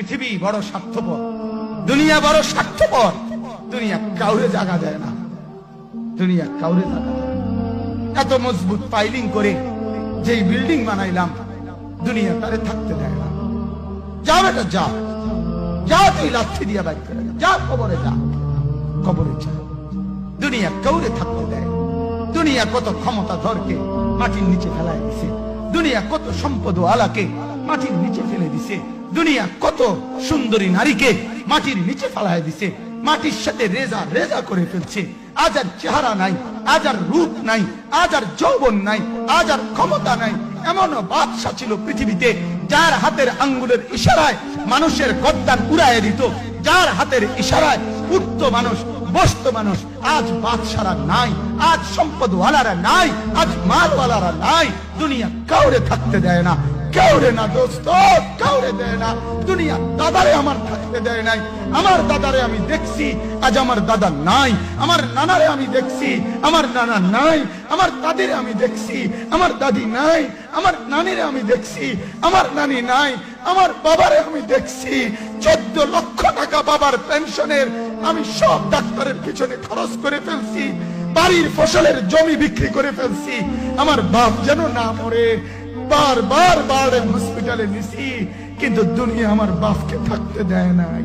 পৃথিবী বড় স্বার্থপর, দুনিয়া বড় স্বার্থপর। দুনিয়া কাউরে জায়গা দেয় না, দুনিয়া কাউরে জায়গা দেয় না। এত মজবুত পাইলিং করে যেই বিল্ডিং বানাইলাম, দুনিয়া তারে থাকতে দেয় না। যা বেটা যা, যা তুই লাথি দিয়া বাইর করে যা, কবরে যা, কবরে যা। দুনিয়া কাউরে থাকতে দেয়। দুনিয়া কত ক্ষমতাধরকে মাটির নিচে ফেলায় দিছে, দুনিয়া কত সম্পদ আলাকে মাটির নিচে ফেলে দিছে, দুনিয়া কত সুন্দরী নারীকে মাটির নিচে ফেলায় দিছে, মাটির সাথে রেজা রেজা করে ফেলছে। আজ আর চেহারা নাই, আজ আর রূপ নাই, আজ আর যৌবন নাই, আজ আর ক্ষমতা নাই। এমন বাদশা ছিল পৃথিবীতে যার হাতের আঙ্গুলের ইশারায় মানুষের গর্দান উড়াইয়া দিত, যার হাতের ইশারায় উঠতো মানুষ, বসতো মানুষ। আজ বাদশারা নাই, আজ সম্পদওয়ালারা নাই, আজ মালওয়ালারা নাই। দুনিয়া কাউরে থাকতে দেয় না, কাউরে না দোস্ত, কাউরে দেয় না। দুনিয়া দাদারে আমার থাকতে দেয় নাই। আমার দাদারে আমি দেখছি, আজ আমার দাদা নাই। আমার নানারে আমি দেখছি, আমার নানা নাই। আমার দাদিরে আমি দেখছি, আমার দাদি নাই। আমার নানিরে আমি দেখছি, আমার নানি নাই। আমার বাবারে আমি দেখছি, 14 লক্ষ টাকা বাবার পেনশনের আমি সব ডাক্তারের পিছনে খরচ করে ফেলছি, বাড়ির ফসলের জমি বিক্রি করে ফেলছি। আমার বাপ যেন না মরে বারবার হসপিটালে নিছি, কিন্তু দুনিয়া আমার বাপকে থাকতে দেয় নাই।